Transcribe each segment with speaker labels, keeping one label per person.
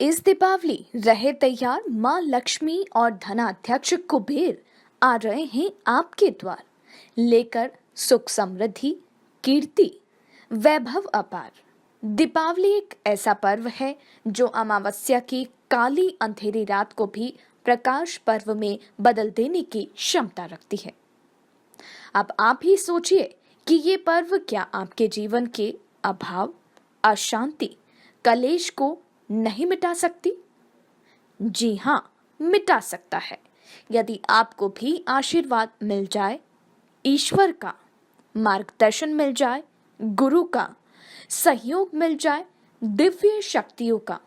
Speaker 1: इस दीपावली रहे तैयार, माँ लक्ष्मी और धनाध्यक्ष कुबेर आ रहे हैं आपके द्वार, लेकर सुख समृद्धि, कीर्ति, वैभव अपार। दीपावली एक ऐसा पर्व है जो अमावस्या की काली अंधेरी रात को भी प्रकाश पर्व में बदल देने की क्षमता रखती है। अब आप ही सोचिए कि ये पर्व क्या आपके जीवन के अभाव, अशांति, कलेश को नहीं मिटा सकती? जी हाँ, मिटा सकता है। यदि आपको भी आशीर्वाद मिल जाए, ईश्वर का मार्गदर्शन मिल जाए, गुरु का सहयोग मिल जाए, दिव्य शक्तियों का,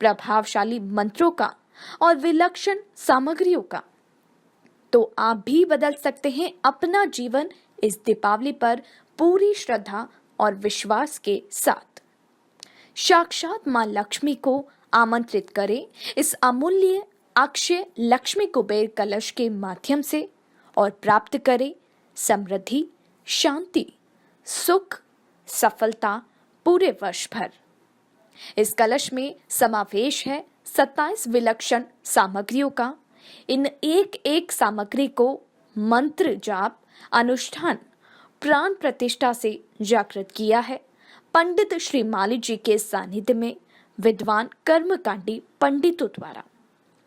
Speaker 1: प्रभावशाली मंत्रों का और विलक्षण सामग्रियों का, तो आप भी बदल सकते हैं अपना जीवन इस दीपावली पर पूरी श्रद्धा और विश्वास के साथ। साक्षात मां लक्ष्मी को आमंत्रित करें इस अमूल्य अक्षय लक्ष्मी कुबेर कलश के माध्यम से और प्राप्त करें समृद्धि, शांति, सुख, सफलता पूरे वर्ष भर। इस कलश में समावेश है 27 विलक्षण सामग्रियों का। इन एक एक सामग्री को मंत्र जाप, अनुष्ठान, प्राण प्रतिष्ठा से जागृत किया है पंडित श्री माली जी के सानिध्य में विद्वान कर्मकांडी पंडितों द्वारा,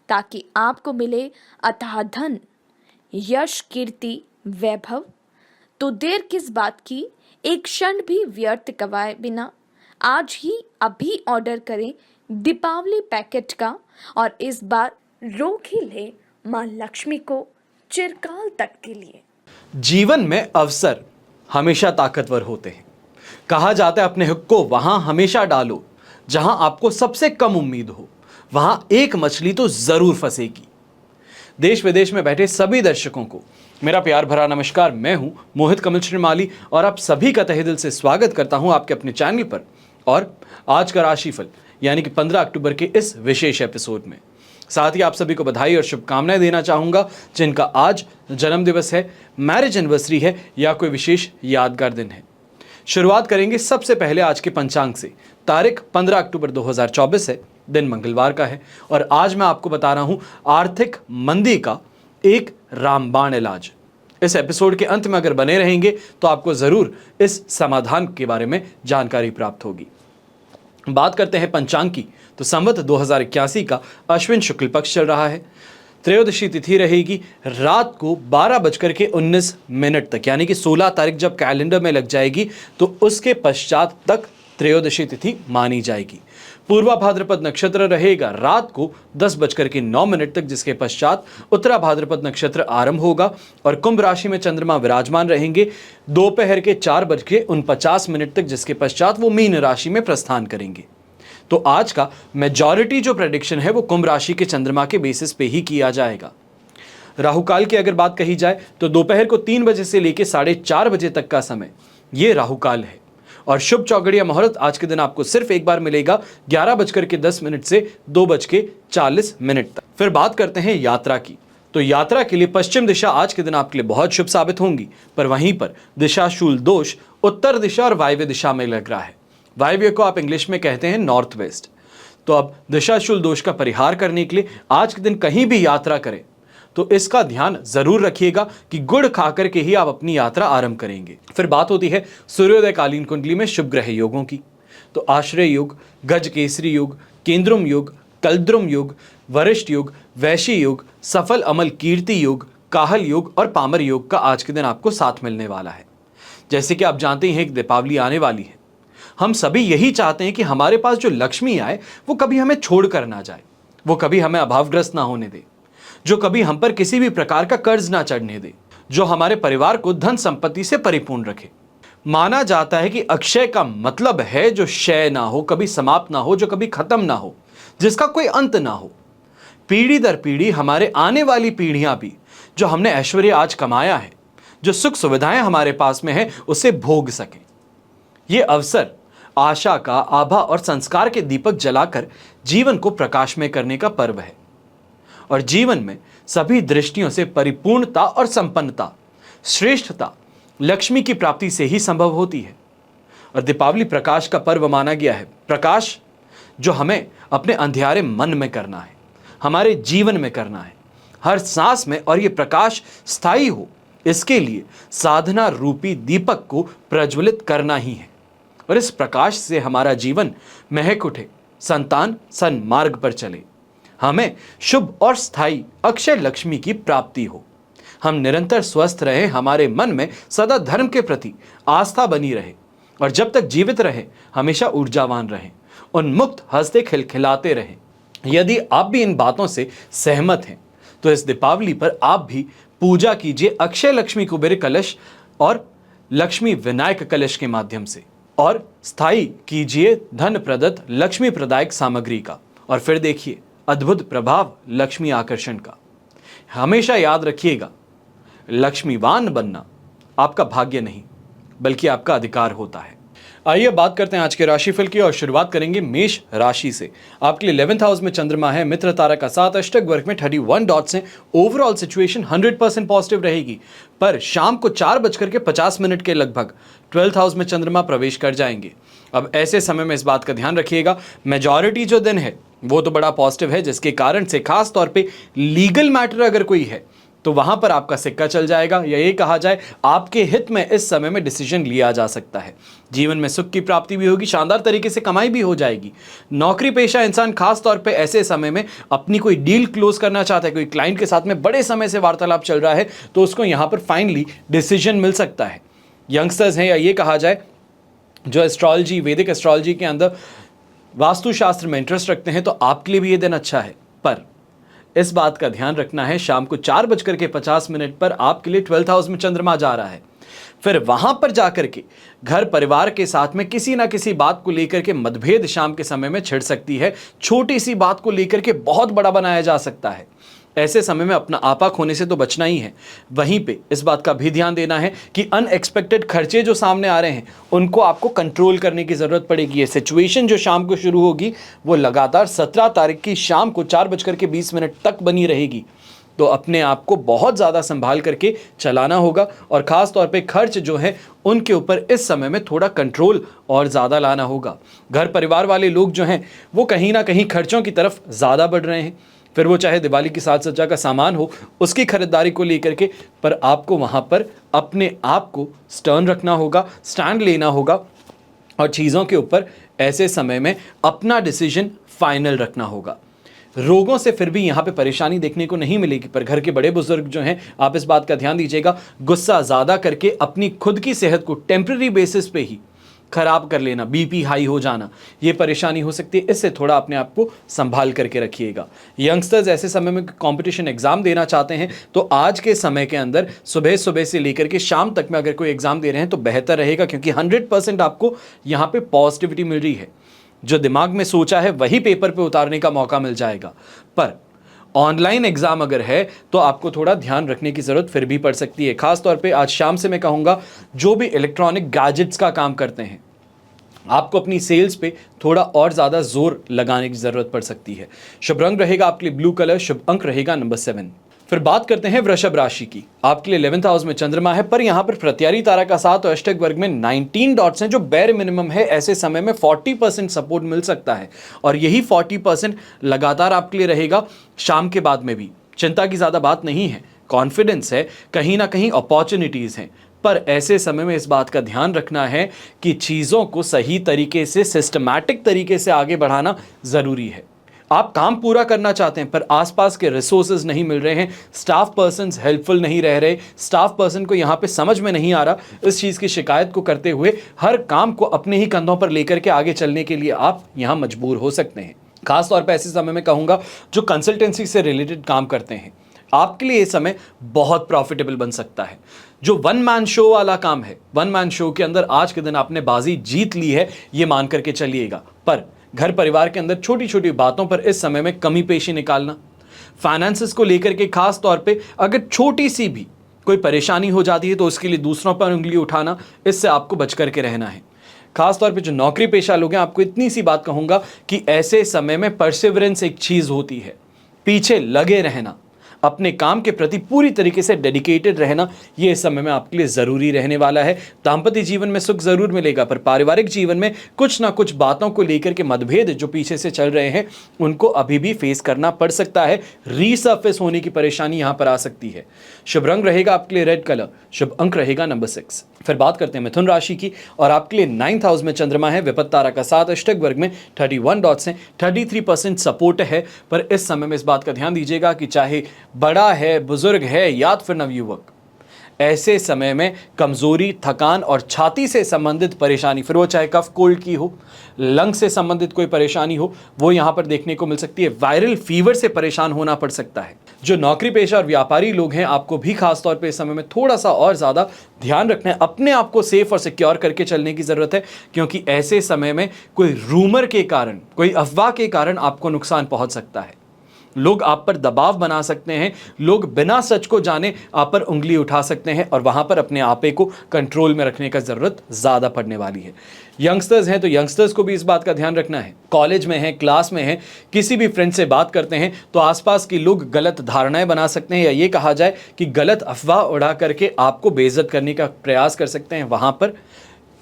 Speaker 1: ताकि आपको मिले अथाह धन, यश, कीर्ति, वैभव। तो देर किस बात की, एक क्षण भी व्यर्थ गवाए बिना आज ही अभी ऑर्डर करें दीपावली पैकेट का और इस बार रोक ही ले मां लक्ष्मी को चिरकाल तक के लिए।
Speaker 2: जीवन में अवसर हमेशा ताकतवर होते हैं। कहा जाता है अपने हक को वहां हमेशा डालो जहां आपको सबसे कम उम्मीद हो, वहां एक मछली तो जरूर फंसेगी। देश विदेश में बैठे सभी दर्शकों को मेरा प्यार भरा नमस्कार। मैं हूं मोहित कमल श्रीमाली और आप सभी का तहे दिल से स्वागत करता हूं आपके अपने चैनल पर और आज का राशिफल यानी कि 15 अक्टूबर के इस विशेष एपिसोड में। साथ ही आप सभी को बधाई और शुभकामनाएं देना चाहूंगा जिनका आज जन्म दिवस है, मैरिज एनिवर्सरी है या कोई विशेष यादगार दिन है। शुरुआत करेंगे सबसे पहले आज के पंचांग से। तारीख 15 अक्टूबर 2024 है, दिन मंगलवार का है और आज मैं आपको बता रहा हूं आर्थिक मंदी का एक रामबाण इलाज। इस एपिसोड के अंत में अगर बने रहेंगे तो आपको जरूर इस समाधान के बारे में जानकारी प्राप्त होगी। बात करते हैं पंचांग की, तो संवत 2081 का अश्विन शुक्ल पक्ष चल रहा है। त्रयोदशी तिथि रहेगी रात को 12:19 तक, यानी कि 16 तारीख जब कैलेंडर में लग जाएगी तो उसके पश्चात तक त्रयोदशी तिथि मानी जाएगी। पूर्वा भाद्रपद नक्षत्र रहेगा रात को 10:09 तक, जिसके पश्चात उत्तरा भाद्रपद नक्षत्र आरंभ होगा और कुंभ राशि में चंद्रमा विराजमान रहेंगे दोपहर के 4:49 तक, जिसके पश्चात वो मीन राशि में प्रस्थान करेंगे। तो आज का मेजॉरिटी जो प्रेडिक्शन है वो कुंभ राशि के चंद्रमा के बेसिस पे ही किया जाएगा। राहुकाल की अगर बात कही जाए तो दोपहर को 3 बजे से लेकर 4:30 बजे तक का समय ये राहुकाल है और शुभ चौगड़िया मुहूर्त आज के दिन आपको सिर्फ एक बार मिलेगा 11:10 से 2:40 तक। फिर बात करते हैं यात्रा की, तो यात्रा के लिए पश्चिम दिशा आज के दिन आपके लिए बहुत शुभ साबित होंगी, पर वहीं पर दिशाशूल दोष उत्तर दिशा और वायव्य दिशा में लग रहा है। वायव्य को आप इंग्लिश में कहते हैं नॉर्थ वेस्ट। तो अब दिशाशूल दोष का परिहार करने के लिए आज के दिन कहीं भी यात्रा करें तो इसका ध्यान जरूर रखिएगा कि गुड़ खाकर के ही आप अपनी यात्रा आरंभ करेंगे। फिर बात होती है सूर्योदय कालीन कुंडली में शुभ ग्रह योगों की, तो आश्रय योग, गज केसरी योग, केंद्रुम योग, कल्द्रुम योग, वरिष्ठ योग, वैशी योग, सफल अमल कीर्ति योग, काहल योग और पामर योग का आज के दिन आपको साथ मिलने वाला है। जैसे कि आप जानते हैं कि दीपावली आने वाली है, हम सभी यही चाहते हैं कि हमारे पास जो लक्ष्मी आए वो कभी हमें छोड़ कर ना जाए, वो कभी हमें अभावग्रस्त ना होने दे, जो कभी हम पर किसी भी प्रकार का कर्ज ना चढ़ने दे, जो हमारे परिवार को धन संपत्ति से परिपूर्ण रखे। माना जाता है कि अक्षय का मतलब है जो क्षय ना हो, कभी समाप्त ना हो, जो कभी खत्म ना हो, जिसका कोई अंत ना हो। पीढ़ी दर पीढ़ी हमारे आने वाली पीढ़ियां भी जो हमने ऐश्वर्य आज कमाया है, जो सुख सुविधाएं हमारे पास में है, उसे भोग सकें। ये अवसर आशा का, आभा और संस्कार के दीपक जलाकर जीवन को प्रकाशमय करने का पर्व है और जीवन में सभी दृष्टियों से परिपूर्णता और संपन्नता, श्रेष्ठता लक्ष्मी की प्राप्ति से ही संभव होती है। और दीपावली प्रकाश का पर्व माना गया है। प्रकाश जो हमें अपने अंधियारे मन में करना है, हमारे जीवन में करना है, हर सांस में, और ये प्रकाश स्थायी हो, इसके लिए साधना रूपी दीपक को प्रज्वलित करना ही है। और इस प्रकाश से हमारा जीवन महक उठे, संतान सन्मार्ग पर चले, हमें शुभ और स्थायी अक्षय लक्ष्मी की प्राप्ति हो, हम निरंतर स्वस्थ रहे, हमारे मन में सदा धर्म के प्रति आस्था बनी रहे, और जब तक जीवित रहे हमेशा ऊर्जावान रहे, उन्मुक्त हंसते खिलखिलाते रहे। यदि आप भी इन बातों से सहमत हैं तो इस दीपावली पर आप भी पूजा कीजिए अक्षय लक्ष्मी कुबेर कलश और लक्ष्मी विनायक कलश के माध्यम से, और स्थायी कीजिए धन प्रदत्त लक्ष्मी प्रदायक सामग्री का, और फिर देखिए अद्भुत प्रभाव लक्ष्मी आकर्षण का। हमेशा याद रखिएगा, लक्ष्मीवान बनना आपका भाग्य नहीं बल्कि आपका अधिकार होता है। आइए बात करते हैं आज के राशिफल की, और शुरुआत करेंगे मेष राशि से। आपके लिए 11th हाउस में चंद्रमा है, मित्र तारा का 7, अष्टक वर्ग में 31 डॉट्स हैं। ओवरऑल सिचुएशन 100% पॉजिटिव रहेगी, पर शाम को 4:50 के लगभग 12th हाउस में चंद्रमा प्रवेश कर जाएंगे। अब ऐसे समय में इस बात का ध्यान रखिएगा, मेजॉरिटी जो दिन है वो तो बड़ा पॉजिटिव है, जिसके कारण से खास तौर पे लीगल मैटर अगर कोई है तो वहां पर आपका सिक्का चल जाएगा, या ये कहा जाए आपके हित में इस समय में डिसीजन लिया जा सकता है। जीवन में सुख की प्राप्ति भी होगी, शानदार तरीके से कमाई भी हो जाएगी। नौकरी पेशा इंसान खास तौर पे ऐसे समय में अपनी कोई डील क्लोज करना चाहता है, कोई क्लाइंट के साथ में बड़े समय से वार्तालाप चल रहा है, तो उसको यहाँ पर फाइनली डिसीजन मिल सकता है। यंगस्टर्स हैं, या ये कहा जाए जो एस्ट्रोलॉजी, वैदिक एस्ट्रोलॉजी के अंदर वास्तुशास्त्र में इंटरेस्ट रखते हैं, तो आपके लिए भी ये दिन अच्छा है। पर इस बात का ध्यान रखना है, शाम को 4:50 पर आपके लिए 12th हाउस में चंद्रमा जा रहा है। फिर वहां पर जाकर के घर परिवार के साथ में किसी ना किसी बात को लेकर के मतभेद शाम के समय में छिड़ सकती है, छोटी सी बात को लेकर के बहुत बड़ा बनाया जा सकता है। ऐसे समय में अपना आपा खोने से तो बचना ही है। वहीं पे इस बात का भी ध्यान देना है कि अनएक्सपेक्टेड खर्चे जो सामने आ रहे हैं उनको आपको कंट्रोल करने की ज़रूरत पड़ेगी। ये सिचुएशन जो शाम को शुरू होगी वो लगातार 17 तारीख की शाम को 4:20 तक बनी रहेगी, तो अपने आप को बहुत ज़्यादा संभाल करके चलाना होगा, और ख़ास तौर पे खर्च जो है उनके ऊपर इस समय में थोड़ा कंट्रोल और ज़्यादा लाना होगा। घर परिवार वाले लोग जो हैं वो कहीं ना कहीं खर्चों की तरफ ज़्यादा बढ़ रहे हैं, फिर वो चाहे दिवाली की साज सज्जा का सामान हो उसकी खरीदारी को लेकर के, पर आपको वहाँ पर अपने आप को स्टर्न रखना होगा, स्टैंड लेना होगा, और चीज़ों के ऊपर ऐसे समय में अपना डिसीजन फाइनल रखना होगा। रोगों से फिर भी यहाँ पे परेशानी देखने को नहीं मिलेगी, पर घर के बड़े बुजुर्ग जो हैं आप इस बात का ध्यान दीजिएगा, गुस्सा ज़्यादा करके अपनी खुद की सेहत को टेम्पररी बेसिस पे ही खराब कर लेना, बीपी हाई हो जाना, ये परेशानी हो सकती है। इससे थोड़ा अपने आप को संभाल करके रखिएगा। यंगस्टर्स ऐसे समय में कंपटीशन एग्जाम देना चाहते हैं तो आज के समय के अंदर सुबह सुबह से लेकर के शाम तक में अगर कोई एग्जाम दे रहे हैं तो बेहतर रहेगा, क्योंकि 100% आपको यहाँ पे पॉजिटिविटी मिल रही है। जो दिमाग में सोचा है वही पेपर पे उतारने का मौका मिल जाएगा। पर ऑनलाइन एग्जाम अगर है तो आपको थोड़ा ध्यान रखने की ज़रूरत फिर भी पड़ सकती है। खास तौर पे आज शाम से मैं कहूँगा जो भी इलेक्ट्रॉनिक गैजेट्स का काम करते हैं आपको अपनी सेल्स पे थोड़ा और ज़्यादा जोर लगाने की ज़रूरत पड़ सकती है। शुभ रंग रहेगा आपके लिए ब्लू कलर, शुभ अंक रहेगा नंबर 7। फिर बात करते हैं वृषभ राशि की। आपके लिए 11th हाउस में चंद्रमा है, पर यहाँ पर प्रत्यारी तारा का 7 और अष्टक वर्ग में 19 डॉट्स हैं, जो बेर मिनिमम है। ऐसे समय में 40% सपोर्ट मिल सकता है, और यही 40% लगातार आपके लिए रहेगा शाम के बाद में भी। चिंता की ज़्यादा बात नहीं है, कॉन्फिडेंस है, कहीं ना कहीं अपॉर्चुनिटीज़ हैं, पर ऐसे समय में इस बात का ध्यान रखना है कि चीज़ों को सही तरीके से, सिस्टमैटिक तरीके से आगे बढ़ाना ज़रूरी है। आप काम पूरा करना चाहते हैं पर आसपास के रिसोर्सेज नहीं मिल रहे हैं, स्टाफ पर्सन्स हेल्पफुल नहीं रह रहे, स्टाफ पर्सन को यहाँ पे समझ में नहीं आ रहा, इस चीज़ की शिकायत को करते हुए हर काम को अपने ही कंधों पर लेकर के आगे चलने के लिए आप यहाँ मजबूर हो सकते हैं। खास तौर पर ऐसे समय में कहूँगा जो कंसल्टेंसी से रिलेटेड काम करते हैं, आपके लिए ये समय बहुत प्रॉफिटेबल बन सकता है। जो वन मैन शो वाला काम है, वन मैन शो के अंदर आज के दिन आपने बाजी जीत ली है, ये मान करके चलिएगा। पर घर परिवार के अंदर छोटी छोटी बातों पर इस समय में कमी पेशी निकालना, फाइनेंसेस को लेकर के खास तौर पे अगर छोटी सी भी कोई परेशानी हो जाती है तो उसके लिए दूसरों पर उंगली उठाना, इससे आपको बच करके रहना है। खास तौर पे जो नौकरी पेशा लोग हैं, आपको इतनी सी बात कहूँगा कि ऐसे समय में परसिवरेंस एक चीज़ होती है, पीछे लगे रहना, अपने काम के प्रति पूरी तरीके से डेडिकेटेड रहना, ये इस समय में आपके लिए ज़रूरी रहने वाला है। दाम्पत्य जीवन में सुख ज़रूर मिलेगा, पर पारिवारिक जीवन में कुछ ना कुछ बातों को लेकर के मतभेद जो पीछे से चल रहे हैं उनको अभी भी फेस करना पड़ सकता है। रीसर्फेस होने की परेशानी यहां पर आ सकती है। शुभ रंग रहेगा आपके लिए रेड कलर, शुभ अंक रहेगा नंबर 6। फिर बात करते हैं मिथुन राशि की, और आपके लिए 9th हाउस में चंद्रमा है, विपत्त तारा का 7, अष्टक वर्ग में 31 डॉट्स हैं, 33% सपोर्ट है। पर इस समय में इस बात का ध्यान दीजिएगा कि चाहे बड़ा है, बुजुर्ग है या फिर नवयुवक, ऐसे समय में कमजोरी, थकान और छाती से संबंधित परेशानी, फिर वो चाहे कफ कोल्ड की हो, लंग से संबंधित कोई परेशानी हो, वो यहां पर देखने को मिल सकती है। वायरल फीवर से परेशान होना पड़ सकता है। जो नौकरी पेशा और व्यापारी लोग हैं, आपको भी खास तौर पे इस समय में थोड़ा सा और ज्यादा ध्यान रखना है, अपने आप को सेफ और सिक्योर करके चलने की जरूरत है, क्योंकि ऐसे समय में कोई रूमर के कारण, कोई अफवाह के कारण आपको नुकसान पहुंच सकता है। लोग आप पर दबाव बना सकते हैं, लोग बिना सच को जाने आप पर उंगली उठा सकते हैं, और वहां पर अपने आपे को कंट्रोल में रखने का जरूरत ज्यादा पड़ने वाली है। यंगस्टर्स हैं तो यंगस्टर्स को भी इस बात का ध्यान रखना है। कॉलेज में हैं, क्लास में हैं, किसी भी फ्रेंड से बात करते हैं तो आसपास के लोग गलत धारणाएं बना सकते हैं, या ये कहा जाए कि गलत अफवाह उड़ा करके आपको बेइज्जत करने का प्रयास कर सकते हैं। वहां पर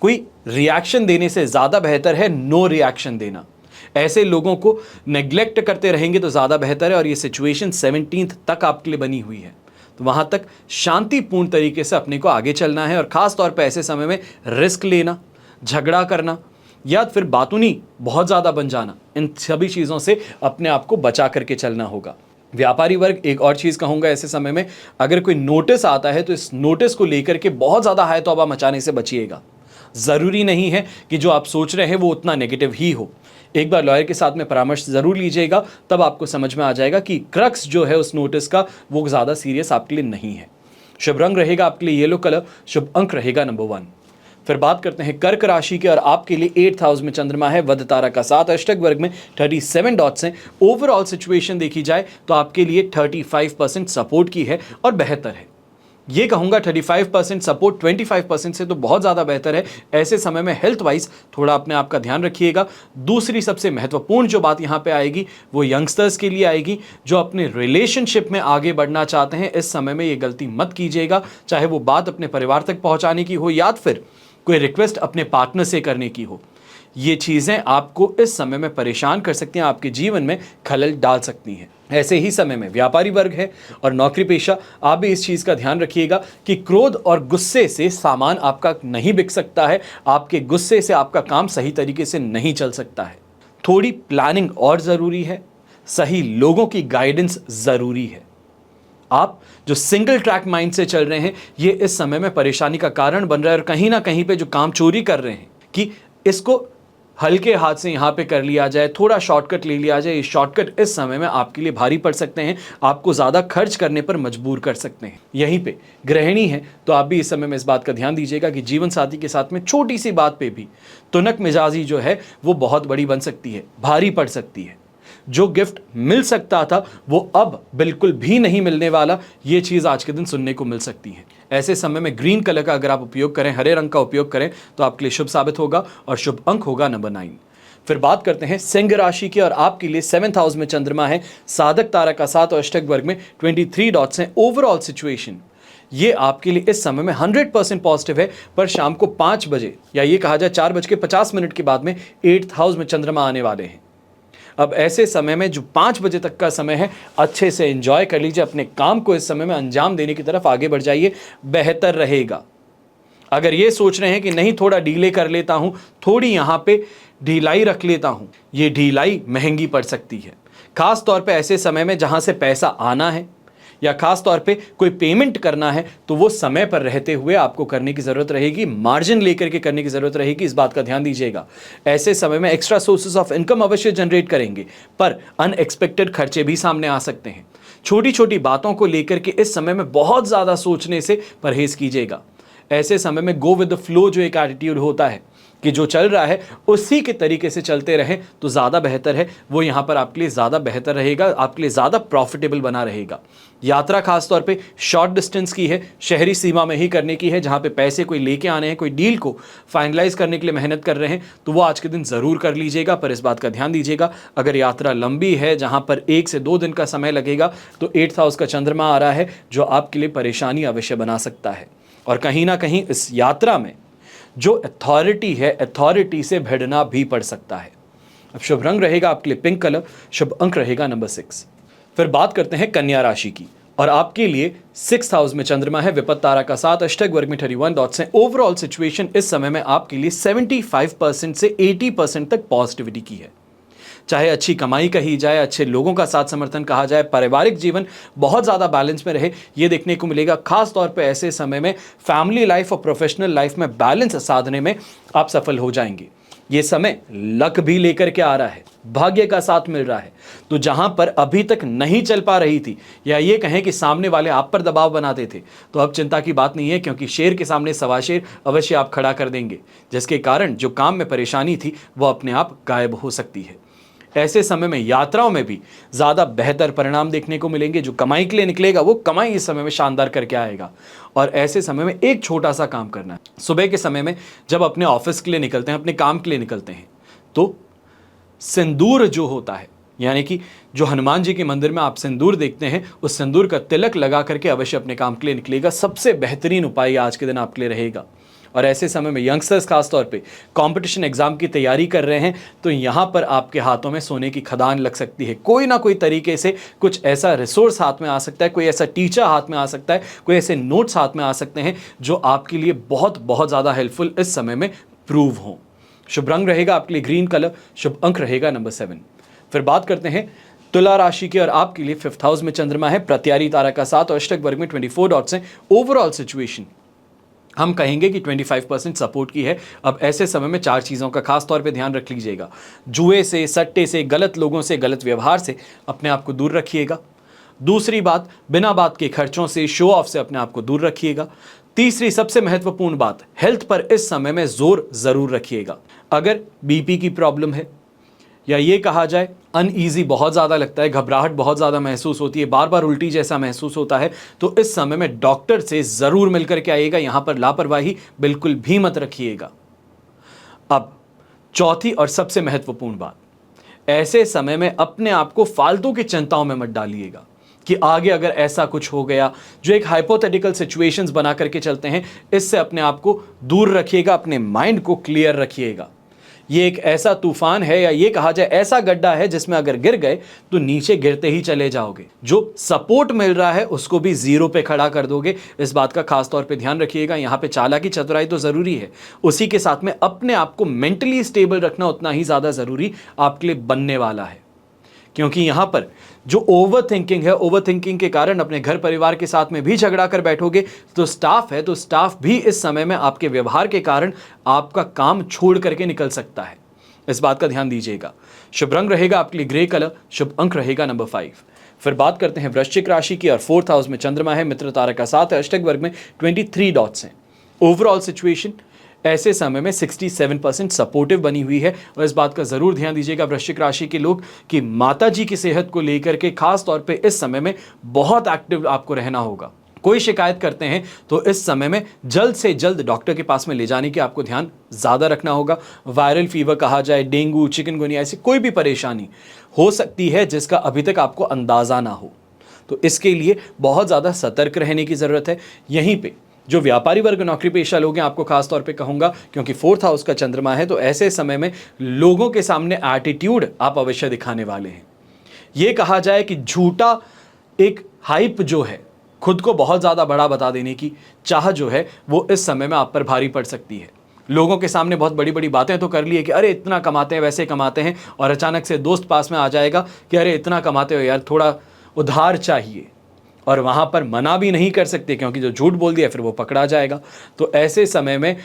Speaker 2: कोई रिएक्शन देने से ज्यादा बेहतर है नो रिएक्शन देना। ऐसे लोगों को नेग्लेक्ट करते रहेंगे तो ज़्यादा बेहतर है, और ये सिचुएशन 17th तक आपके लिए बनी हुई है, तो वहाँ तक शांतिपूर्ण तरीके से अपने को आगे चलना है। और ख़ास तौर पे ऐसे समय में रिस्क लेना, झगड़ा करना या फिर बातूनी बहुत ज़्यादा बन जाना, इन सभी चीज़ों से अपने आप को बचा करके चलना होगा। व्यापारी वर्ग, एक और चीज़ कहूँगा, ऐसे समय में अगर कोई नोटिस आता है तो इस नोटिस को लेकर के बहुत ज़्यादा हाय तौबा मचाने से बचिएगा। ज़रूरी नहीं है कि जो आप सोच रहे हैं वो उतना नेगेटिव ही हो। एक बार लॉयर के साथ में परामर्श जरूर लीजिएगा, तब आपको समझ में आ जाएगा कि क्रक्स जो है उस नोटिस का वो ज़्यादा सीरियस आपके लिए नहीं है। शुभ रंग रहेगा आपके लिए येलो कलर, शुभ अंक रहेगा नंबर 1। फिर बात करते हैं कर्क राशि के, और आपके लिए 8th हाउस में चंद्रमा है, वध तारा का 7, अष्टक वर्ग में 37 डॉट्स हैं। ओवरऑल सिचुएशन देखी जाए तो आपके लिए 35% सपोर्ट की है और बेहतर है। ये कहूँगा 35% सपोर्ट 25% से तो बहुत ज़्यादा बेहतर है। ऐसे समय में हेल्थ वाइज थोड़ा अपने आप का ध्यान रखिएगा। दूसरी सबसे महत्वपूर्ण जो बात यहाँ पे आएगी वो यंगस्टर्स के लिए आएगी, जो अपने रिलेशनशिप में आगे बढ़ना चाहते हैं। इस समय में ये गलती मत कीजिएगा, चाहे वो बात अपने परिवार तक पहुँचाने की हो या फिर कोई रिक्वेस्ट अपने पार्टनर से करने की हो। ये चीज़ें आपको इस समय में परेशान कर सकती हैं, आपके जीवन में खलल डाल सकती हैं। ऐसे ही समय में व्यापारी वर्ग है और नौकरी पेशा, आप भी इस चीज़ का ध्यान रखिएगा कि क्रोध और गुस्से से सामान आपका नहीं बिक सकता है। आपके गुस्से से आपका काम सही तरीके से नहीं चल सकता है। थोड़ी प्लानिंग और ज़रूरी है, सही लोगों की गाइडेंस ज़रूरी है। आप जो सिंगल ट्रैक माइंड से चल रहे हैं, ये इस समय में परेशानी का कारण बन रहा है। और कहीं ना कहीं पे जो काम चोरी कर रहे हैं कि इसको हल्के हाथ से यहाँ पे कर लिया जाए, थोड़ा शॉर्टकट ले लिया जाए, ये शॉर्टकट इस समय में आपके लिए भारी पड़ सकते हैं, आपको ज़्यादा खर्च करने पर मजबूर कर सकते हैं। यहीं पे गृहिणी है तो आप भी इस समय में इस बात का ध्यान दीजिएगा कि जीवन साथी के साथ में छोटी सी बात पे भी तुनक मिजाजी जो है वो बहुत बड़ी बन सकती है, भारी पड़ सकती है। जो गिफ्ट मिल सकता था वो अब बिल्कुल भी नहीं मिलने वाला, ये चीज़ आज के दिन सुनने को मिल सकती है। ऐसे समय में ग्रीन कलर का अगर आप उपयोग करें, हरे रंग का उपयोग करें तो आपके लिए शुभ साबित होगा, और शुभ अंक होगा नंबर 9। फिर बात करते हैं सिंह राशि की, और आपके लिए 7th हाउस में चंद्रमा है, साधक तारा का 7 और अष्टक वर्ग में 23 डॉट्स हैं। ओवरऑल सिचुएशन ये आपके लिए इस समय में 100% पॉजिटिव है, पर शाम को 5 बजे या ये कहा जाए 4:50 के बाद में 8th हाउस में चंद्रमा आने वाले हैं। अब ऐसे समय में जो 5 बजे तक का समय है, अच्छे से एंजॉय कर लीजिए, अपने काम को इस समय में अंजाम देने की तरफ आगे बढ़ जाइए, बेहतर रहेगा। अगर ये सोच रहे हैं कि नहीं थोड़ा डीले कर लेता हूं, थोड़ी यहां पे ढिलाई रख लेता हूं, ये ढिलाई महंगी पड़ सकती है। खास तौर पे ऐसे समय में जहां से पैसा आना है या खास तौर पे कोई पेमेंट करना है तो वो समय पर रहते हुए आपको करने की ज़रूरत रहेगी, मार्जिन लेकर के करने की ज़रूरत रहेगी। इस बात का ध्यान दीजिएगा। ऐसे समय में एक्स्ट्रा सोर्सेज ऑफ इनकम अवश्य जनरेट करेंगे, पर अनएक्सपेक्टेड खर्चे भी सामने आ सकते हैं। छोटी छोटी बातों को लेकर के इस समय में बहुत ज़्यादा सोचने से परहेज कीजिएगा। ऐसे समय में गो विद द फ्लो जो एक एटीट्यूड होता है कि जो चल रहा है उसी के तरीके से चलते रहें तो ज़्यादा बेहतर है। वो यहाँ पर आपके लिए ज़्यादा बेहतर रहेगा, आपके लिए ज़्यादा प्रॉफिटेबल बना रहेगा। यात्रा खास तौर पे शॉर्ट डिस्टेंस की है, शहरी सीमा में ही करने की है, जहाँ पे पैसे कोई लेके आने हैं, कोई डील को फाइनलाइज करने के लिए मेहनत कर रहे हैं, तो वो आज के दिन ज़रूर कर लीजिएगा। पर इस बात का ध्यान दीजिएगा, अगर यात्रा लंबी है जहाँ पर 1 से 2 दिन का समय लगेगा, तो 8th हाउस का चंद्रमा आ रहा है जो आपके लिए परेशानी अवश्य बना सकता है। और कहीं ना कहीं इस यात्रा में जो अथॉरिटी है, अथॉरिटी से भिड़ना भी पड़ सकता है। अब शुभ रंग रहेगा आपके लिए पिंक कलर, शुभ अंक रहेगा नंबर 6। फिर बात करते हैं कन्या राशि की, और आपके लिए 6th हाउस में चंद्रमा है, विपत्त तारा का 7, अष्टक वर्ग में 31 डॉट्स हैं। ओवरऑल सिचुएशन इस समय में आपके लिए 75% से 80% तक पॉजिटिविटी की है। चाहे अच्छी कमाई कही जाए, अच्छे लोगों का साथ समर्थन कहा जाए, पारिवारिक जीवन बहुत ज़्यादा बैलेंस में रहे, ये देखने को मिलेगा। खास तौर पे ऐसे समय में फैमिली लाइफ और प्रोफेशनल लाइफ में बैलेंस साधने में आप सफल हो जाएंगे। ये समय लक भी लेकर के आ रहा है, भाग्य का साथ मिल रहा है। तो जहां पर अभी तक नहीं चल पा रही थी, या ये कहें कि सामने वाले आप पर दबाव बनाते थे, तो अब चिंता की बात नहीं है, क्योंकि शेर के सामने सवा शेर अवश्य आप खड़ा कर देंगे, जिसके कारण जो काम में परेशानी थी वो अपने आप गायब हो सकती है। ऐसे समय में यात्राओं में भी ज़्यादा बेहतर परिणाम देखने को मिलेंगे। जो कमाई के लिए निकलेगा वो कमाई इस समय में शानदार करके आएगा। और ऐसे समय में एक छोटा सा काम करना है, सुबह के समय में जब अपने ऑफिस के लिए निकलते हैं, अपने काम के लिए निकलते हैं, तो सिंदूर जो होता है, यानी कि जो हनुमान जी के मंदिर में आप सिंदूर देखते हैं, उस सिंदूर का तिलक लगा करके अवश्य अपने काम के लिए निकलेगा। सबसे बेहतरीन उपाय आज के दिन आपके लिए रहेगा। और ऐसे समय में यंगस्टर्स खास तौर पे कंपटीशन एग्जाम की तैयारी कर रहे हैं, तो यहाँ पर आपके हाथों में सोने की खदान लग सकती है। कोई ना कोई तरीके से कुछ ऐसा रिसोर्स हाथ में आ सकता है, कोई ऐसा टीचर हाथ में आ सकता है, कोई ऐसे नोट्स हाथ में आ सकते हैं जो आपके लिए बहुत बहुत ज़्यादा हेल्पफुल इस समय में प्रूव हों। शुभ रंग रहेगा आपके लिए ग्रीन कलर, शुभ अंक रहेगा नंबर 7। फिर बात करते हैं तुला राशि की, और आपके लिए 5th हाउस में चंद्रमा है, प्रत्यारी तारा का 7 और अष्टक वर्ग में 24 डॉट्स हैं। ओवरऑल सिचुएशन हम कहेंगे कि 25% सपोर्ट की है। अब ऐसे समय में 4 चीज़ों का खास तौर पे ध्यान रख लीजिएगा। जुए से, सट्टे से, गलत लोगों से, गलत व्यवहार से अपने आप को दूर रखिएगा। दूसरी बात, बिना बात के खर्चों से, शो ऑफ से अपने आप को दूर रखिएगा। तीसरी सबसे महत्वपूर्ण बात, हेल्थ पर इस समय में जोर जरूर रखिएगा। अगर बीपी की प्रॉब्लम है, या ये कहा जाए अनईजी बहुत ज़्यादा लगता है, घबराहट बहुत ज़्यादा महसूस होती है, बार बार उल्टी जैसा महसूस होता है, तो इस समय में डॉक्टर से ज़रूर मिलकर के आइएगा। यहाँ पर लापरवाही बिल्कुल भी मत रखिएगा। अब चौथी और सबसे महत्वपूर्ण बात, ऐसे समय में अपने आप को फालतू की चिंताओं में मत डालिएगा कि आगे अगर ऐसा कुछ हो गया, जो एक हाइपोथेटिकल सिचुएशंस बना करके चलते हैं, इससे अपने आप को दूर रखिएगा, अपने माइंड को क्लियर रखिएगा। ये एक ऐसा तूफान है, या ये कहा जाए ऐसा गड्ढा है, जिसमें अगर गिर गए तो नीचे गिरते ही चले जाओगे। जो सपोर्ट मिल रहा है उसको भी जीरो पे खड़ा कर दोगे। इस बात का खास तौर पे ध्यान रखिएगा। यहाँ पे चालाकी चतुराई तो जरूरी है, उसी के साथ में अपने आप को मेंटली स्टेबल रखना उतना ही ज्यादा जरूरी आपके लिए बनने वाला है। क्योंकि यहाँ पर जो ओवर थिंकिंग है, ओवर थिंकिंग के कारण अपने घर परिवार के साथ में भी झगड़ा कर बैठोगे, तो स्टाफ है, तो स्टाफ भी इस समय में आपके व्यवहार के कारण आपका काम छोड़ करके निकल सकता है। इस बात का ध्यान दीजिएगा। शुभ रंग रहेगा आपके लिए ग्रे कलर, शुभ अंक रहेगा नंबर 5। फिर बात करते हैं वृश्चिक राशि की, और 4th हाउस में चंद्रमा है, मित्र तारा का 7 है, अष्टक वर्ग में 23 डॉट्स हैं। ओवरऑल सिचुएशन ऐसे समय में 67% सपोर्टिव बनी हुई है। और इस बात का जरूर ध्यान दीजिएगा वृश्चिक राशि के लोग कि माता जी की सेहत को लेकर के खास तौर पे इस समय में बहुत एक्टिव आपको रहना होगा। कोई शिकायत करते हैं तो इस समय में जल्द से जल्द डॉक्टर के पास में ले जाने की आपको ध्यान ज़्यादा रखना होगा। वायरल फीवर कहा जाए, डेंगू, चिकनगुनिया, ऐसी कोई भी परेशानी हो सकती है जिसका अभी तक आपको अंदाज़ा ना हो, तो इसके लिए बहुत ज़्यादा सतर्क रहने की ज़रूरत है। यहीं पे जो व्यापारी वर्ग, नौकरी पेशा लोग हैं, आपको खास तौर पे कहूँगा, क्योंकि 4th हाउस का चंद्रमा है, तो ऐसे समय में लोगों के सामने एटीट्यूड आप अवश्य दिखाने वाले हैं। ये कहा जाए कि झूठा एक हाइप जो है, खुद को बहुत ज़्यादा बड़ा बता देने की चाह जो है, वो इस समय में आप पर भारी पड़ सकती है। लोगों के सामने बहुत बड़ी बड़ी बातें तो कर ली है कि अरे इतना कमाते हैं, वैसे कमाते हैं, और अचानक से दोस्त पास में आ जाएगा कि अरे इतना कमाते हो यार, थोड़ा उधार चाहिए, और वहाँ पर मना भी नहीं कर सकते, क्योंकि जो झूठ बोल दिया फिर वो पकड़ा जाएगा। तो ऐसे समय में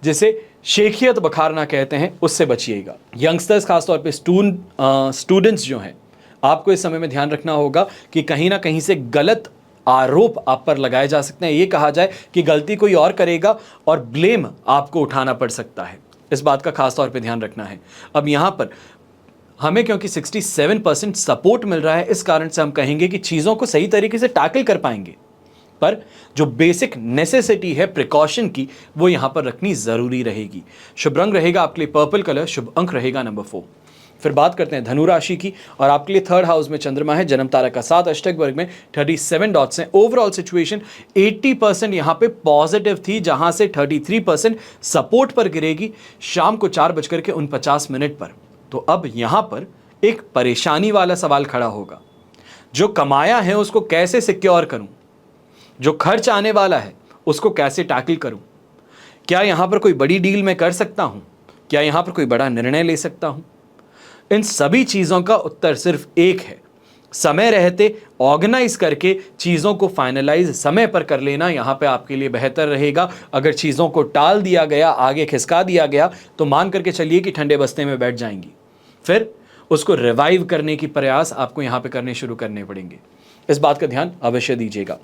Speaker 2: जिसे शेखियत बखारना कहते हैं, उससे बचिएगा। यंगस्टर्स खासतौर पे स्टूडेंट्स जो हैं, आपको इस समय में ध्यान रखना होगा कि कहीं ना कहीं से गलत आरोप आप पर लगाए जा सकते हैं। ये कहा जाए कि गलती कोई और करेगा और ब्लेम आपको उठाना पड़ सकता है। इस बात का खास तौर पे ध्यान रखना है। अब यहाँ पर हमें क्योंकि 67% सपोर्ट मिल रहा है, इस कारण से हम कहेंगे कि चीज़ों को सही तरीके से टैकल कर पाएंगे, पर जो बेसिक नेसेसिटी है प्रिकॉशन की, वो यहाँ पर रखनी ज़रूरी रहेगी। शुभ रंग रहेगा आपके लिए पर्पल कलर, शुभ अंक रहेगा नंबर 4। फिर बात करते हैं धनु राशि की, और आपके लिए 3rd हाउस में चंद्रमा है, जन्म तारा का 7 अष्टक वर्ग में 37 डॉट्स हैं। ओवरऑल सिचुएशन 80% यहाँ पे पॉजिटिव थी, जहां से 33% सपोर्ट पर गिरेगी शाम को 4:49 पर। तो अब यहां पर एक परेशानी वाला सवाल खड़ा होगा, जो कमाया है उसको कैसे सिक्योर करूं, जो खर्च आने वाला है उसको कैसे टैकल करूं, क्या यहां पर कोई बड़ी डील मैं कर सकता हूं, क्या यहां पर कोई बड़ा निर्णय ले सकता हूं। इन सभी चीज़ों का उत्तर सिर्फ एक है, समय रहते ऑर्गेनाइज करके चीज़ों को फाइनलाइज समय पर कर लेना यहाँ पे आपके लिए बेहतर रहेगा। अगर चीज़ों को टाल दिया गया, आगे खिसका दिया गया, तो मान करके चलिए कि ठंडे बस्ते में बैठ जाएंगी। फिर उसको रिवाइव करने की प्रयास आपको यहाँ पे करने शुरू करने पड़ेंगे। इस बात का ध्यान अवश्य दीजिएगा।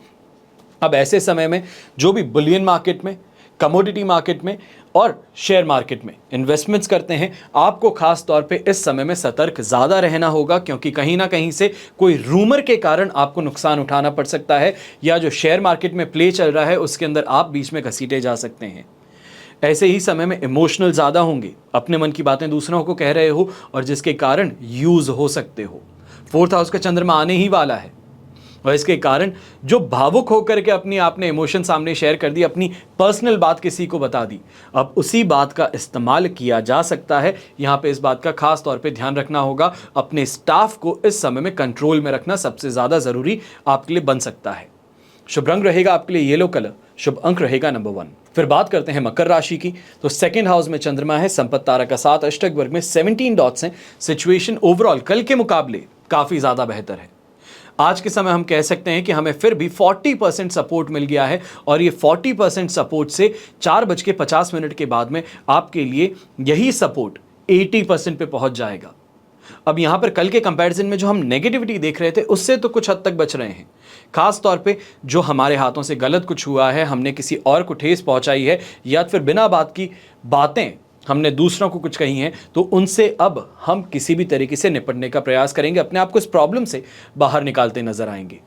Speaker 2: अब ऐसे समय में जो भी बुलियन मार्केट में, कमोडिटी मार्केट में और शेयर मार्केट में इन्वेस्टमेंट्स करते हैं, आपको खास तौर पे इस समय में सतर्क ज़्यादा रहना होगा, क्योंकि कहीं ना कहीं से कोई रूमर के कारण आपको नुकसान उठाना पड़ सकता है, या जो शेयर मार्केट में प्ले चल रहा है उसके अंदर आप बीच में घसीटे जा सकते हैं। ऐसे ही समय में इमोशनल ज़्यादा होंगे, अपने मन की बातें दूसरों को कह रहे हो और जिसके कारण यूज़ हो सकते हो। 4th हाउस का चंद्रमा आने ही वाला है, और इसके कारण जो भावुक होकर के अपनी आपने इमोशन सामने शेयर कर दी, अपनी पर्सनल बात किसी को बता दी, अब उसी बात का इस्तेमाल किया जा सकता है। यहाँ पे इस बात का खास तौर पे ध्यान रखना होगा। अपने स्टाफ को इस समय में कंट्रोल में रखना सबसे ज़्यादा ज़रूरी आपके लिए बन सकता है। शुभ रंग रहेगा आपके लिए येलो कलर, शुभ अंक रहेगा नंबर 1। फिर बात करते हैं मकर राशि की, तो 2nd हाउस में चंद्रमा है, संपत्ति तारा का 7 अष्टक वर्ग में 17 डॉट्स हैं। सिचुएशन ओवरऑल कल के मुकाबले काफ़ी ज़्यादा बेहतर है। आज के समय हम कह सकते हैं कि हमें फिर भी 40% सपोर्ट मिल गया है, और ये 40% सपोर्ट से 4:50 के बाद में आपके लिए यही सपोर्ट 80% पे पहुंच जाएगा। अब यहाँ पर कल के कंपैरिजन में जो हम नेगेटिविटी देख रहे थे, उससे तो कुछ हद तक बच रहे हैं। खास तौर पे जो हमारे हाथों से गलत कुछ हुआ है, हमने किसी और को ठेस पहुंचाई है, या फिर बिना बात की बातें हमने दूसरों को कुछ कही हैं, तो उनसे अब हम किसी भी तरीके से निपटने का प्रयास करेंगे, अपने आप को इस प्रॉब्लम से बाहर निकालते नजर आएंगे।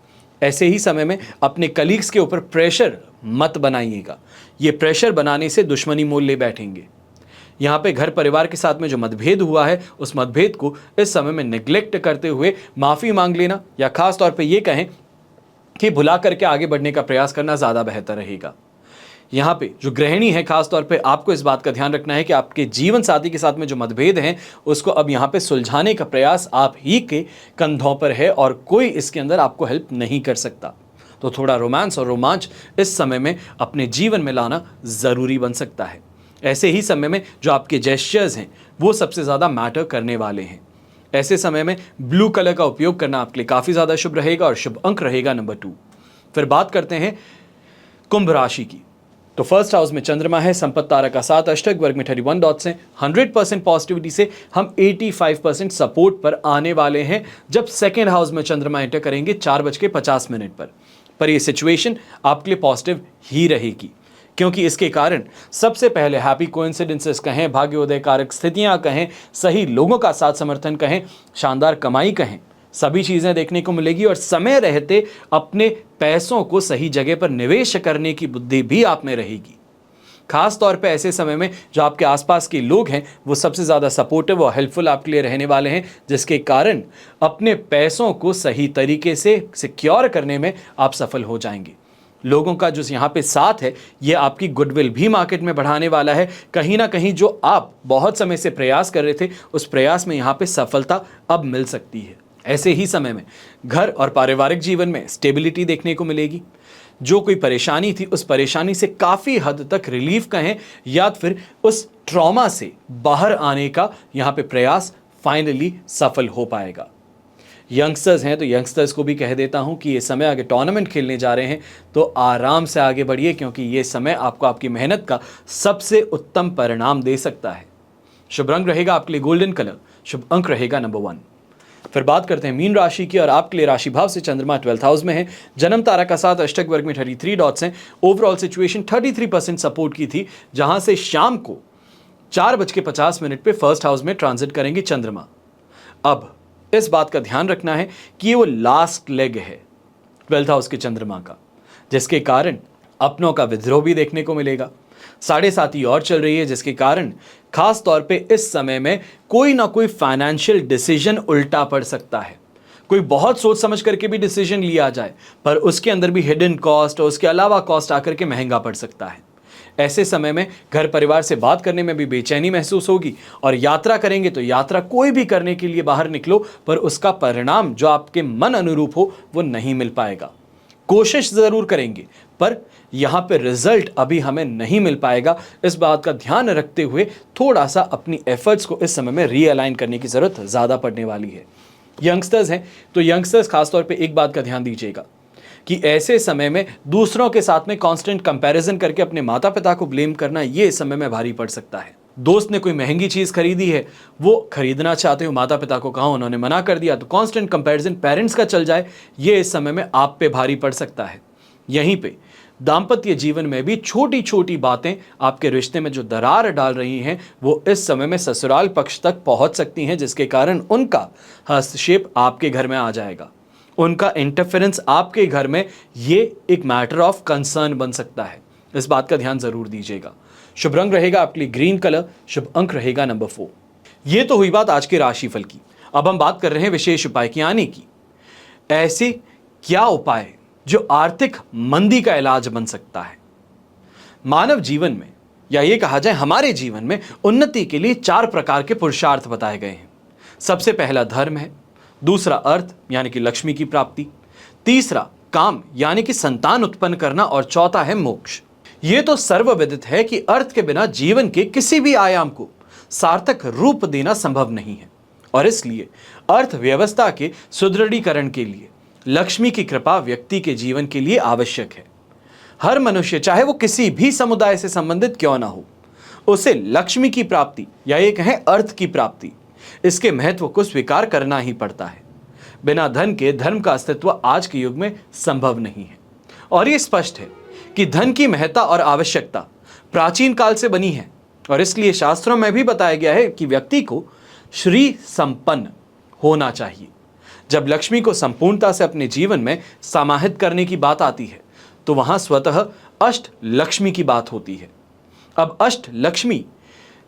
Speaker 2: ऐसे ही समय में अपने कलीग्स के ऊपर प्रेशर मत बनाइएगा, ये प्रेशर बनाने से दुश्मनी मोल ले बैठेंगे। यहाँ पे घर परिवार के साथ में जो मतभेद हुआ है, उस मतभेद को इस समय में निग्लेक्ट करते हुए माफ़ी मांग लेना, या खास तौर पे ये कहें कि भुला करके आगे बढ़ने का प्रयास करना ज़्यादा बेहतर रहेगा। यहाँ पे जो गृहिणी है, खास तौर पे आपको इस बात का ध्यान रखना है कि आपके जीवन साथी के साथ में जो मतभेद हैं, उसको अब यहाँ पे सुलझाने का प्रयास आप ही के कंधों पर है, और कोई इसके अंदर आपको हेल्प नहीं कर सकता। तो थोड़ा रोमांस और रोमांच इस समय में अपने जीवन में लाना ज़रूरी बन सकता है। ऐसे ही समय में जो आपके जेस्चर्स हैं, वो सबसे ज़्यादा मैटर करने वाले हैं। ऐसे समय में ब्लू कलर का उपयोग करना आपके लिए काफ़ी ज़्यादा शुभ रहेगा, और शुभ अंक रहेगा नंबर 2। फिर बात करते हैं कुंभ राशि की, तो 1st हाउस में चंद्रमा है, संपत्ति तारा का 7 अष्टक वर्ग में 31 डॉट्स हैं। 100% पॉजिटिविटी से हम 85% सपोर्ट पर आने वाले हैं, जब 2nd हाउस में चंद्रमा एंटर करेंगे 4:50 पर यह सिचुएशन आपके लिए पॉजिटिव ही रहेगी, क्योंकि इसके कारण सबसे पहले हैप्पी कोइंसिडेंसेस कहें, भाग्योदय कारक स्थितियां कहें, सही लोगों का साथ समर्थन कहें, शानदार कमाई कहें, सभी चीज़ें देखने को मिलेगी, और समय रहते अपने पैसों को सही जगह पर निवेश करने की बुद्धि भी आप में रहेगी। खास तौर पे ऐसे समय में जो आपके आसपास के लोग हैं, वो सबसे ज़्यादा सपोर्टिव और हेल्पफुल आपके लिए रहने वाले हैं, जिसके कारण अपने पैसों को सही तरीके से सिक्योर करने में आप सफल हो जाएंगे। लोगों का जो यहाँ पे साथ है, ये आपकी गुडविल भी मार्केट में बढ़ाने वाला है। कहीं ना कहीं जो आप बहुत समय से प्रयास कर रहे थे, उस प्रयास में यहाँ पे सफलता अब मिल सकती है। ऐसे ही समय में घर और पारिवारिक जीवन में स्टेबिलिटी देखने को मिलेगी। जो कोई परेशानी थी, उस परेशानी से काफ़ी हद तक रिलीफ कहें, या फिर उस ट्रॉमा से बाहर आने का यहाँ पे प्रयास फाइनली सफल हो पाएगा। यंगस्टर्स हैं, तो यंगस्टर्स को भी कह देता हूं कि ये समय आगे टूर्नामेंट खेलने जा रहे हैं, तो आराम से आगे बढ़िए, क्योंकि ये समय आपको आपकी मेहनत का सबसे उत्तम परिणाम दे सकता है। शुभ रंग रहेगा आपके लिए गोल्डन कलर, शुभ अंक रहेगा नंबर 1। फिर बात करते हैं मीन राशि की, और आपके लिए राशि भाव से चंद्रमा 12th हाउस में है, जन्म तारा का 7 अष्टक वर्ग में 33 डॉट्स हैं। ओवरऑल सिचुएशन 33% सपोर्ट की थी, जहां से शाम को 4:50 पे फर्स्ट हाउस में ट्रांजिट करेंगे चंद्रमा। अब इस बात का ध्यान रखना है कि ये वो लास्ट लेग है 12th हाउस के चंद्रमा का, जिसके कारण अपनों का विद्रोह भी देखने को मिलेगा। 7.5 और चल रही है, जिसके कारण खास तौर पे इस समय में कोई ना कोई फाइनेंशियल डिसीजन उल्टा पड़ सकता है। कोई बहुत सोच समझ करके भी डिसीजन लिया जाए, पर उसके अंदर भी हिडन कॉस्ट और उसके अलावा कॉस्ट आकर के महंगा पड़ सकता है। ऐसे समय में घर परिवार से बात करने में भी बेचैनी महसूस होगी, और यात्रा करेंगे तो यात्रा कोई भी करने के लिए बाहर निकलो, पर उसका परिणाम जो आपके मन अनुरूप हो वो नहीं मिल पाएगा। कोशिश जरूर करेंगे, पर यहाँ पे रिजल्ट अभी हमें नहीं मिल पाएगा। इस बात का ध्यान रखते हुए थोड़ा सा अपनी एफर्ट्स को इस समय में रीअलाइन करने की जरूरत ज़्यादा पड़ने वाली है। यंगस्टर्स हैं तो यंगस्टर्स खासतौर पे एक बात का ध्यान दीजिएगा कि ऐसे समय में दूसरों के साथ में कांस्टेंट कंपैरिजन करके अपने माता पिता को ब्लेम करना ये इस समय में भारी पड़ सकता है। दोस्त ने कोई महंगी चीज़ खरीदी है, वो खरीदना चाहते हो, माता पिता को कहा, उन्होंने मना कर दिया, तो कांस्टेंट कंपैरिजन पेरेंट्स का चल जाए, ये इस समय में आप पे भारी पड़ सकता है। यहीं पे दाम्पत्य जीवन में भी छोटी छोटी बातें आपके रिश्ते में जो दरार डाल रही हैं वो इस समय में ससुराल पक्ष तक पहुंच सकती हैं, जिसके कारण उनका हस्तक्षेप आपके घर में आ जाएगा। उनका इंटरफेरेंस आपके घर में ये एक मैटर ऑफ कंसर्न बन सकता है। इस बात का ध्यान जरूर दीजिएगा। शुभ रंग रहेगा आपके लिए ग्रीन कलर, शुभ अंक रहेगा नंबर 4। ये तो हुई बात आज के राशिफल की। अब हम बात कर रहे हैं विशेष उपाय की, यानी कि ऐसे क्या उपाय जो आर्थिक मंदी का इलाज बन सकता है। मानव जीवन में, या ये कहा जाए हमारे जीवन में, उन्नति के लिए 4 प्रकार के पुरुषार्थ बताए गए हैं। सबसे पहला धर्म है, दूसरा अर्थ यानी कि लक्ष्मी की प्राप्ति, तीसरा काम यानी कि संतान उत्पन्न करना, और चौथा है मोक्ष। ये तो सर्वविदित है कि अर्थ के बिना जीवन के किसी भी आयाम को सार्थक रूप देना संभव नहीं है, और इसलिए अर्थव्यवस्था के सुदृढ़ीकरण के लिए लक्ष्मी की कृपा व्यक्ति के जीवन के लिए आवश्यक है। हर मनुष्य, चाहे वो किसी भी समुदाय से संबंधित क्यों ना हो, उसे लक्ष्मी की प्राप्ति या ये कहें अर्थ की प्राप्ति, इसके महत्व को स्वीकार करना ही पड़ता है। बिना धन के धर्म का अस्तित्व आज के युग में संभव नहीं है, और ये स्पष्ट है कि धन की महत्ता और आवश्यकता प्राचीन काल से बनी है, और इसलिए शास्त्रों में भी बताया गया है कि व्यक्ति को श्री संपन्न होना चाहिए। जब लक्ष्मी को संपूर्णता से अपने जीवन में समाहित करने की बात आती है तो वहां स्वतः अष्ट लक्ष्मी की बात होती है। अब अष्ट लक्ष्मी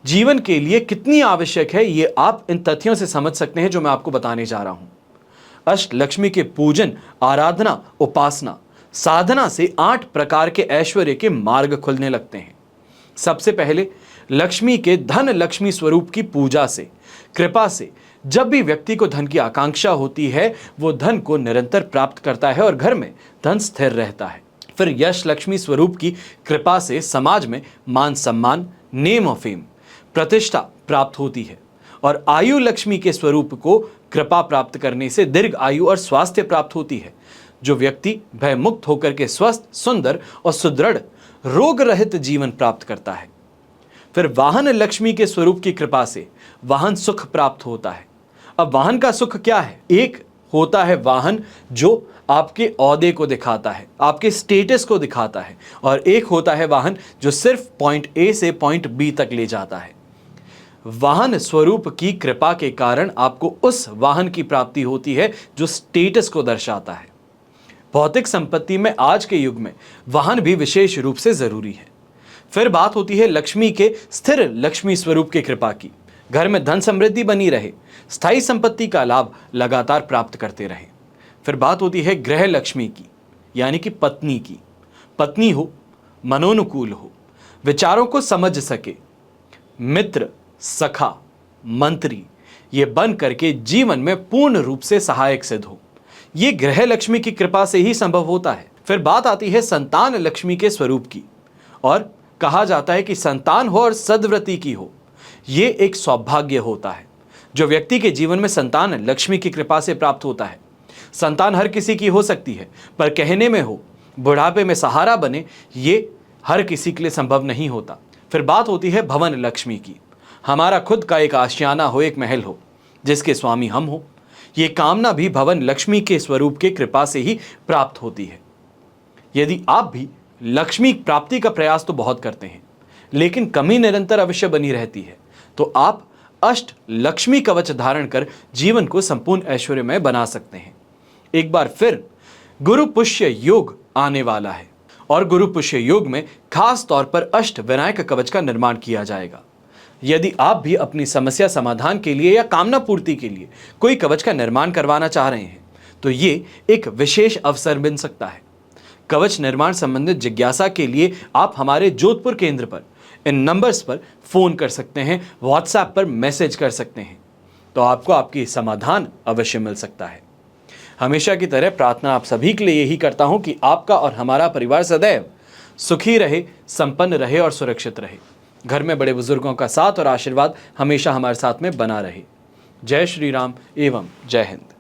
Speaker 2: जीवन के लिए कितनी आवश्यक है ये आप इन तथ्यों से समझ सकते हैं जो मैं आपको बताने जा रहा हूं। अष्ट लक्ष्मी के पूजन, आराधना, उपासना, साधना से 8 प्रकार के ऐश्वर्य के मार्ग खुलने लगते हैं। सबसे पहले लक्ष्मी के धन लक्ष्मी स्वरूप की पूजा से, कृपा से जब भी व्यक्ति को धन की आकांक्षा होती है वो धन को निरंतर प्राप्त करता है और घर में धन स्थिर रहता है। फिर यश लक्ष्मी स्वरूप की कृपा से समाज में मान सम्मान, नेम और फेम, प्रतिष्ठा प्राप्त होती है, और आयु लक्ष्मी के स्वरूप को कृपा प्राप्त करने से दीर्घ आयु और स्वास्थ्य प्राप्त होती है, जो व्यक्ति भयमुक्त होकर के स्वस्थ, सुंदर और सुदृढ़ रोग रहित जीवन प्राप्त करता है। फिर वाहन लक्ष्मी के स्वरूप की कृपा से वाहन सुख प्राप्त होता है। अब वाहन का सुख क्या है? एक होता है वाहन जो आपके औहदे को दिखाता है, आपके स्टेटस को दिखाता है, और एक होता है वाहन जो सिर्फ पॉइंट ए से पॉइंट बी तक ले जाता है। वाहन स्वरूप की कृपा के कारण आपको उस वाहन की प्राप्ति होती है जो स्टेटस को दर्शाता है। भौतिक संपत्ति में आज के युग में वाहन भी विशेष रूप से जरूरी है। फिर बात होती है लक्ष्मी के स्थिर लक्ष्मी स्वरूप की कृपा की। घर में धन समृद्धि बनी रहे, स्थायी संपत्ति का लाभ लगातार प्राप्त करते रहे। फिर बात होती है गृह लक्ष्मी की, यानी कि पत्नी की। पत्नी हो, मनोनुकूल हो, विचारों को समझ सके, मित्र, सखा, मंत्री ये बन करके जीवन में पूर्ण रूप से सहायक सिद्ध हो। ये गृह लक्ष्मी की कृपा से ही संभव होता है। फिर बात आती है संतान लक्ष्मी के स्वरूप की, और कहा जाता है कि संतान हो और सद्वृत्ति की हो, ये एक सौभाग्य होता है जो व्यक्ति के जीवन में संतान लक्ष्मी की कृपा से प्राप्त होता है। संतान हर किसी की हो सकती है, पर कहने में हो, बुढ़ापे में सहारा बने, ये हर किसी के लिए संभव नहीं होता। फिर बात होती है भवन लक्ष्मी की। हमारा खुद का एक आशियाना हो, एक महल हो जिसके स्वामी हम हो। ये कामना भी भवन लक्ष्मी के स्वरूप के कृपा से ही प्राप्त होती है। यदि आप भी लक्ष्मी प्राप्ति का प्रयास तो बहुत करते हैं, लेकिन कमी निरंतर अवश्य बनी रहती है, तो आप अष्ट लक्ष्मी कवच धारण कर जीवन को संपूर्ण ऐश्वर्यमय बना सकते हैं। एक बार फिर गुरु पुष्य योग आने वाला है और गुरु पुष्य योग में खास तौर पर अष्ट विनायक कवच का निर्माण किया जाएगा। यदि आप भी अपनी समस्या समाधान के लिए या कामना पूर्ति के लिए कोई कवच का निर्माण करवाना चाह रहे हैं, तो ये एक विशेष अवसर बन सकता है। कवच निर्माण संबंधित जिज्ञासा के लिए आप हमारे जोधपुर केंद्र पर इन नंबर्स पर फोन कर सकते हैं, व्हाट्सएप पर मैसेज कर सकते हैं, तो आपको आपकी समाधान अवश्य मिल सकता है। हमेशा की तरह प्रार्थना आप सभी के लिए यही करता हूं कि आपका और हमारा परिवार सदैव सुखी रहे, संपन्न रहे और सुरक्षित रहे। घर में बड़े बुजुर्गों का साथ और आशीर्वाद हमेशा हमारे साथ में बना रहे। जय श्री राम एवं जय हिंद।